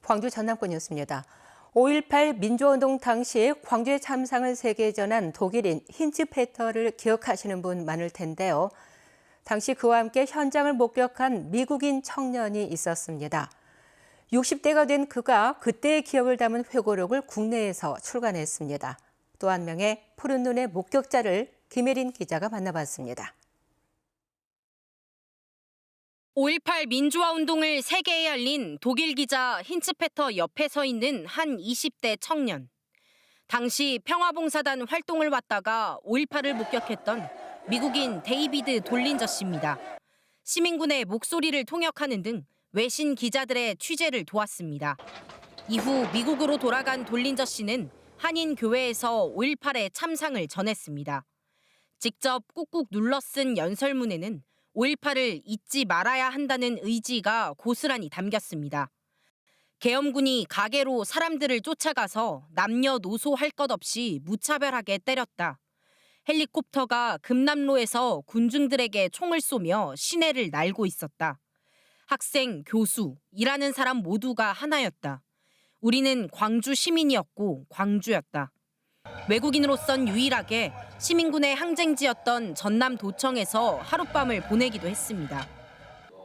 광주 전남권이었습니다. 5.18 민주화운동 당시 광주의 참상을 세계에 전한 독일인 힌츠페터를 기억하시는 분 많을 텐데요. 당시 그와 함께 현장을 목격한 미국인 청년이 있었습니다. 60대가 된 그가 그때의 기억을 담은 회고록을 국내에서 출간했습니다. 또 한 명의 푸른 눈의 목격자를 김혜린 기자가 만나봤습니다. 5.18 민주화운동을 세계에 알린 독일 기자 힌츠페터 옆에 서 있는 한 20대 청년. 당시 평화봉사단 활동을 왔다가 5.18을 목격했던 미국인 데이비드 돌린저 씨입니다. 시민군의 목소리를 통역하는 등 외신 기자들의 취재를 도왔습니다. 이후 미국으로 돌아간 돌린저 씨는 한인 교회에서 5.18의 참상을 전했습니다. 직접 꾹꾹 눌러 쓴 연설문에는 5.18을 잊지 말아야 한다는 의지가 고스란히 담겼습니다. 계엄군이 가게로 사람들을 쫓아가서 남녀노소 할 것 없이 무차별하게 때렸다. 헬리콥터가 금남로에서 군중들에게 총을 쏘며 시내를 날고 있었다. 학생, 교수, 일하는 사람 모두가 하나였다. 우리는 광주 시민이었고 광주였다. 외국인으로선 유일하게 시민군의 항쟁지였던 전남도청에서 하룻밤을 보내기도 했습니다.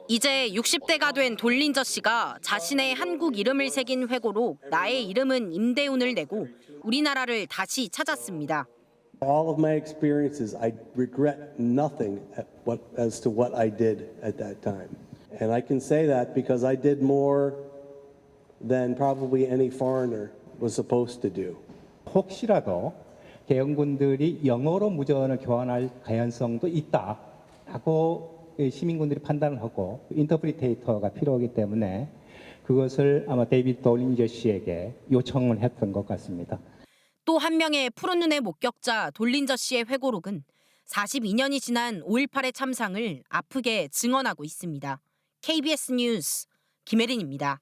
이제 60대가 된 돌린저 씨가 자신의 한국 이름을 새긴 회고록 나의 이름은 임대훈을 내고 우리나라를 다시 찾았습니다. All of my experiences, I regret nothing as to what I did at that time. And I can say that because I did more than probably any foreigner was supposed to do. 혹시라도 계엄군들이 영어로 무전을 교환할 가능성도 있다라고 시민군들이 판단을 하고 인터프리테이터가 필요하기 때문에 그것을 아마 데이비드 돌린저 씨에게 요청을 했던 것 같습니다. 또 한 명의 푸른 눈의 목격자 돌린저 씨의 회고록은 42년이 지난 5.18의 참상을 아프게 증언하고 있습니다. KBS 뉴스 김혜린입니다.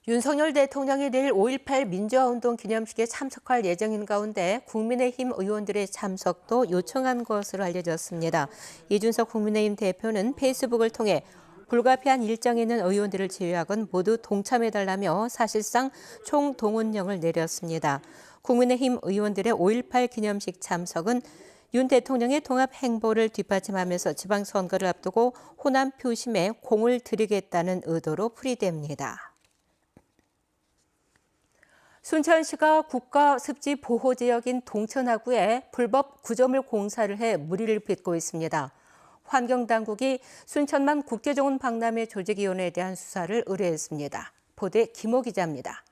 윤석열 대통령이 내일 5.18 민주화운동 기념식에 참석할 예정인 가운데 국민의힘 의원들의 참석도 요청한 것으로 알려졌습니다. 이준석 국민의힘 대표는 페이스북을 통해 불가피한 일정에 있는 의원들을 제외하곤 모두 동참해달라며 사실상 총동원령을 내렸습니다. 국민의힘 의원들의 5.18 기념식 참석은 윤 대통령의 통합 행보를 뒷받침하면서 지방선거를 앞두고 호남 표심에 공을 들이겠다는 의도로 풀이됩니다. 순천시가 국가습지보호지역인 동천하구에 불법 구조물 공사를 해 물의를 빚고 있습니다. 환경당국이 순천만 국제정원 박람회 조직위원회에 대한 수사를 의뢰했습니다. 보도에 김호 기자입니다.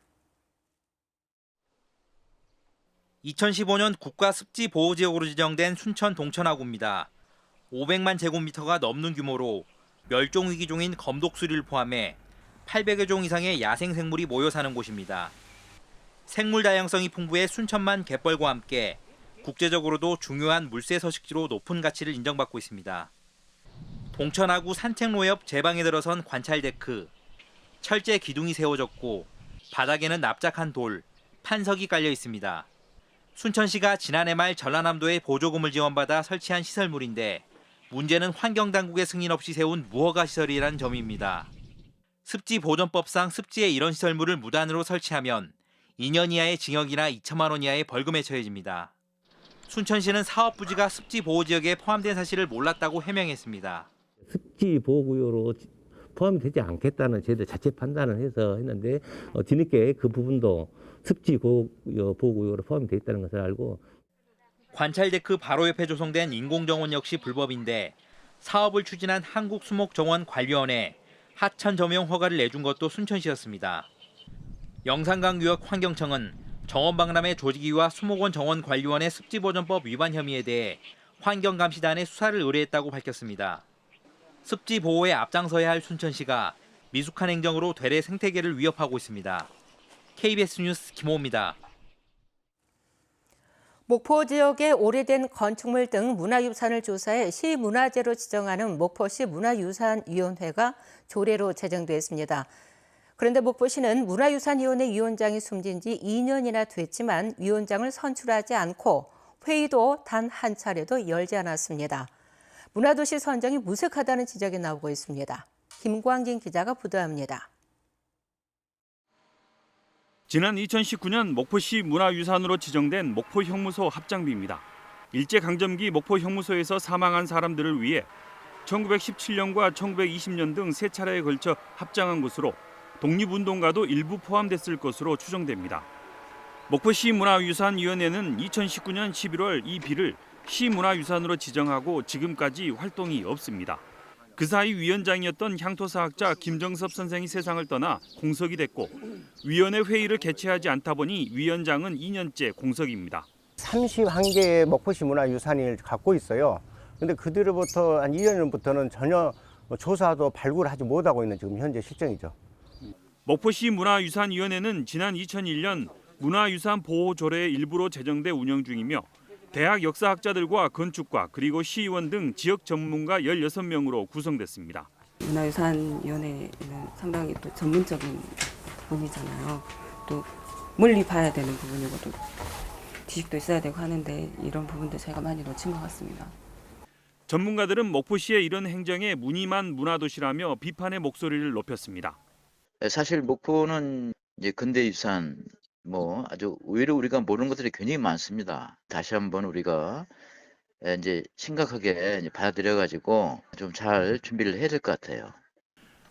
2015년 국가습지보호지역으로 지정된 순천 동천하구입니다. 500만 제곱미터가 넘는 규모로 멸종위기 중인 검독수리를 포함해 800여 종 이상의 야생생물이 모여 사는 곳입니다. 생물 다양성이 풍부해 순천만 갯벌과 함께 국제적으로도 중요한 물새 서식지로 높은 가치를 인정받고 있습니다. 동천하구 산책로 옆 제방에 들어선 관찰데크, 철제 기둥이 세워졌고 바닥에는 납작한 돌, 판석이 깔려 있습니다. 순천시가 지난해 말 전라남도에 보조금을 지원받아 설치한 시설물인데 문제는 환경당국의 승인 없이 세운 무허가 시설이라는 점입니다. 습지보전법상 습지에 이런 시설물을 무단으로 설치하면 2년 이하의 징역이나 2천만 원 이하의 벌금에 처해집니다. 순천시는 사업 부지가 습지보호지역에 포함된 사실을 몰랐다고 해명했습니다. 습지보호구역으로 포함이 되지 않겠다는 저희들 자체 판단을 해서 했는데 뒤늦게 그 부분도 습지보호구역으로 포함이 돼 있다는 것을 알고 관찰데크 바로 옆에 조성된 인공정원 역시 불법인데 사업을 추진한 한국수목정원관리원회 하천 점용 허가를 내준 것도 순천시였습니다. 영산강유역 환경청은 정원박람회 조직위와 수목원 정원관리원의 습지보전법 위반 혐의에 대해 환경감시단에 수사를 의뢰했다고 밝혔습니다. 습지보호에 앞장서야 할 순천시가 미숙한 행정으로 되레 생태계를 위협하고 있습니다. KBS 뉴스 김호입니다. 목포 지역의 오래된 건축물 등 문화유산을 조사해 시문화재로 지정하는 목포시 문화유산위원회가 조례로 제정됐습니다. 그런데 목포시는 문화유산위원회 위원장이 숨진 지 2년이나 됐지만 위원장을 선출하지 않고 회의도 단 한 차례도 열지 않았습니다. 문화도시 선정이 무색하다는 지적이 나오고 있습니다. 김광진 기자가 보도합니다. 지난 2019년 목포시 문화유산으로 지정된 목포 형무소 합장비입니다. 일제강점기 목포 형무소에서 사망한 사람들을 위해 1917년과 1920년 등 세 차례에 걸쳐 합장한 것으로 독립운동가도 일부 포함됐을 것으로 추정됩니다. 목포시 문화유산위원회는 2019년 11월 이 비를 시문화유산으로 지정하고 지금까지 활동이 없습니다. 그 사이 위원장이었던 향토사학자 김정섭 선생이 세상을 떠나 공석이 됐고 위원회 회의를 개최하지 않다 보니 위원장은 2년째 공석입니다. 31개의 목포시 문화유산을 갖고 있어요. 근데 그들로부터 한 2년 전부터는 전혀 조사도 발굴을 하지 못하고 있는 지금 현재 실정이죠. 목포시 문화유산위원회는 지난 2001년 문화유산 보호조례의 일부로 제정돼 운영 중이며 대학 역사학자들과 건축가 그리고 시의원 등 지역 전문가 16명으로 구성됐습니다. 문화유산위원회는 상당히 또 전문적인 부분이잖아요. 또 멀리 봐야 되는 부분이고 또 지식도 있어야 되고 하는데 이런 부분도 제가 많이 놓친 것 같습니다. 전문가들은 목포시의 이런 행정에 무늬만 문화도시라며 비판의 목소리를 높였습니다. 사실 목포는 이제 근대유산 아주 의외로 우리가 모르는 것들이 굉장히 많습니다. 다시 한번 우리가 이제 심각하게 이제 받아들여가지고 좀 잘 준비를 해야 될 것 같아요.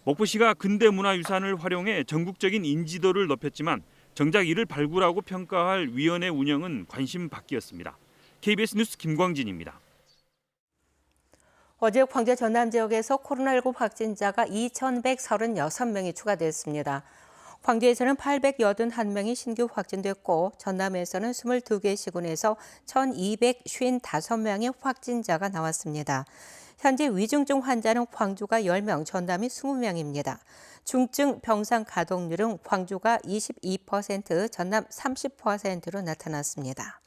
목포시가 근대문화유산을 활용해 전국적인 인지도를 높였지만 정작 이를 발굴하고 평가할 위원회 운영은 관심 밖이었습니다. KBS 뉴스 김광진입니다. 어제 광주 전남 지역에서 코로나19 확진자가 2,136명이 추가됐습니다. 광주에서는 881명이 신규 확진됐고 전남에서는 22개 시군에서 1,255명의 확진자가 나왔습니다. 현재 위중증 환자는 광주가 10명, 전남이 20명입니다. 중증 병상 가동률은 광주가 22%, 전남 30%로 나타났습니다.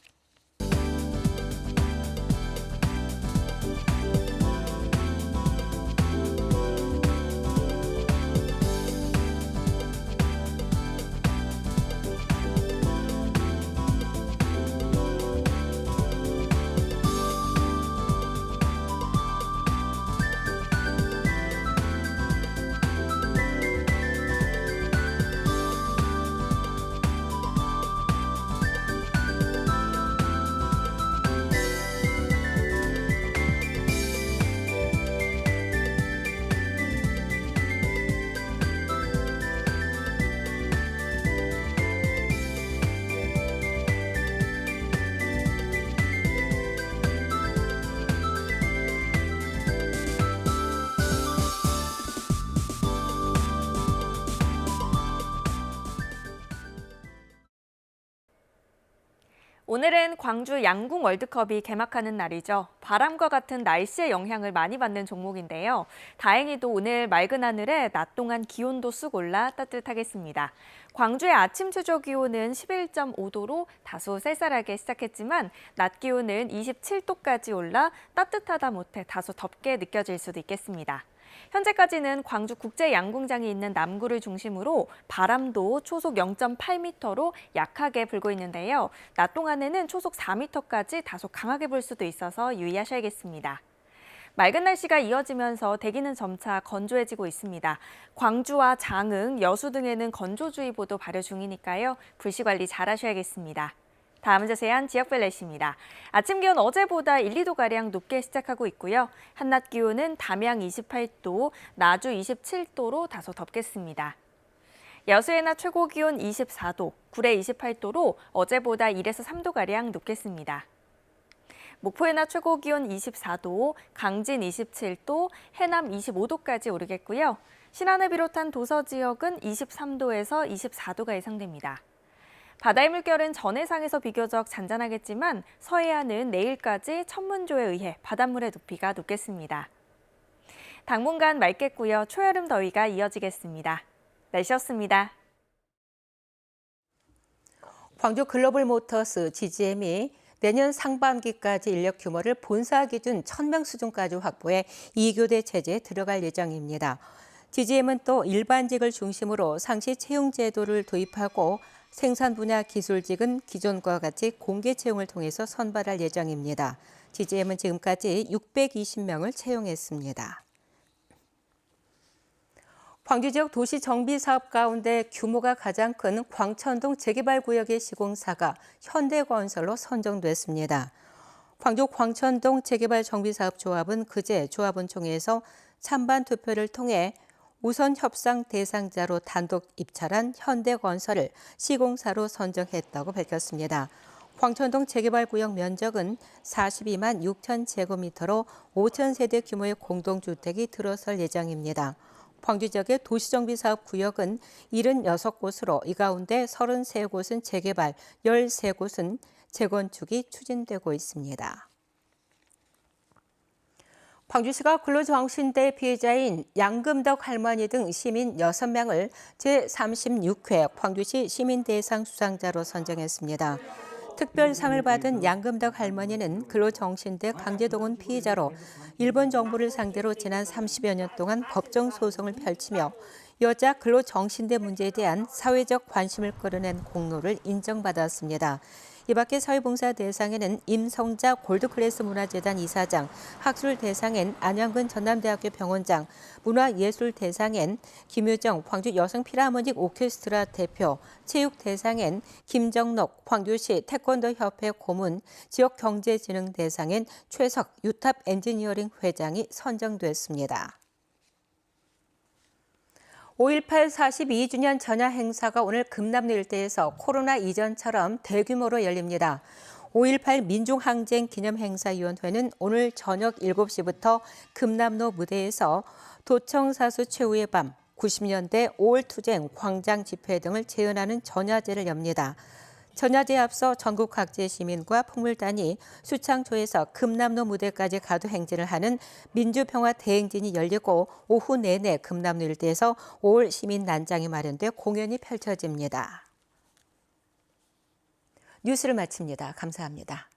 오늘은 광주 양궁 월드컵이 개막하는 날이죠. 바람과 같은 날씨의 영향을 많이 받는 종목인데요. 다행히도 오늘 맑은 하늘에 낮 동안 기온도 쑥 올라 따뜻하겠습니다. 광주의 아침 최저 기온은 11.5도로 다소 쌀쌀하게 시작했지만 낮 기온은 27도까지 올라 따뜻하다 못해 다소 덥게 느껴질 수도 있겠습니다. 현재까지는 광주 국제양궁장이 있는 남구를 중심으로 바람도 초속 0.8m로 약하게 불고 있는데요. 낮 동안에는 초속 4m까지 다소 강하게 불 수도 있어서 유의하셔야겠습니다. 맑은 날씨가 이어지면서 대기는 점차 건조해지고 있습니다. 광주와 장흥, 여수 등에는 건조주의보도 발효 중이니까요. 불씨 관리 잘 하셔야겠습니다. 다음은 자세한 지역별 날씨입니다. 아침 기온 어제보다 1, 2도가량 높게 시작하고 있고요. 한낮 기온은 담양 28도, 나주 27도로 다소 덥겠습니다. 여수의 낮 최고 기온 24도, 구례 28도로 어제보다 1에서 3도가량 높겠습니다. 목포의 낮 최고 기온 24도, 강진 27도, 해남 25도까지 오르겠고요. 신안을 비롯한 도서 지역은 23도에서 24도가 예상됩니다. 바다의 물결은 전해상에서 비교적 잔잔하겠지만 서해안은 내일까지 천문조에 의해 바닷물의 높이가 높겠습니다. 당분간 맑겠고요. 초여름 더위가 이어지겠습니다. 날씨였습니다. 광주 글로벌 모터스 GGM이 내년 상반기까지 인력 규모를 본사 기준 1,000명 수준까지 확보해 2교대 체제에 들어갈 예정입니다. GGM은 또 일반직을 중심으로 상시 채용 제도를 도입하고 생산 분야 기술직은 기존과 같이 공개 채용을 통해서 선발할 예정입니다. GGM은 지금까지 620명을 채용했습니다. 광주 지역 도시 정비 사업 가운데 규모가 가장 큰 광천동 재개발 구역의 시공사가 현대건설로 선정됐습니다. 광주 광천동 재개발 정비사업조합은 그제 조합원총회에서 찬반 투표를 통해 우선 협상 대상자로 단독 입찰한 현대건설을 시공사로 선정했다고 밝혔습니다. 광천동 재개발 구역 면적은 42만 6천 제곱미터로 5천 세대 규모의 공동주택이 들어설 예정입니다. 광주 지역의 도시정비사업 구역은 76곳으로 이 가운데 33곳은 재개발, 13곳은 재건축이 추진되고 있습니다. 광주시가 근로정신대 피해자인 양금덕 할머니 등 시민 6명을 제36회 광주시 시민대상 수상자로 선정했습니다. 특별상을 받은 양금덕 할머니는 근로정신대 강제동원 피해자로 일본 정부를 상대로 지난 30여 년 동안 법정 소송을 펼치며 여자 근로정신대 문제에 대한 사회적 관심을 끌어낸 공로를 인정받았습니다. 이 밖에 사회봉사 대상에는 임성자 골드클래스 문화재단 이사장, 학술 대상엔 안양근 전남대학교 병원장, 문화예술 대상엔 김유정 광주 여성 필하모닉 오케스트라 대표, 체육 대상엔 김정록 광주시 태권도 협회 고문, 지역 경제진흥 대상엔 최석 유탑 엔지니어링 회장이 선정됐습니다. 5.18 42주년 전야 행사가 오늘 금남로 일대에서 코로나 이전처럼 대규모로 열립니다. 5.18 민중항쟁 기념행사위원회는 오늘 저녁 7시부터 금남로 무대에서 도청사수 최후의 밤, 90년대 5.18투쟁 광장 집회 등을 재현하는 전야제를 엽니다. 전야제에 앞서 전국 각지의 시민과 풍물단이 수창초에서 금남로 무대까지 가도 행진을 하는 민주평화 대행진이 열리고 오후 내내 금남로 일대에서 5월 시민 난장이 마련돼 공연이 펼쳐집니다. 뉴스를 마칩니다. 감사합니다.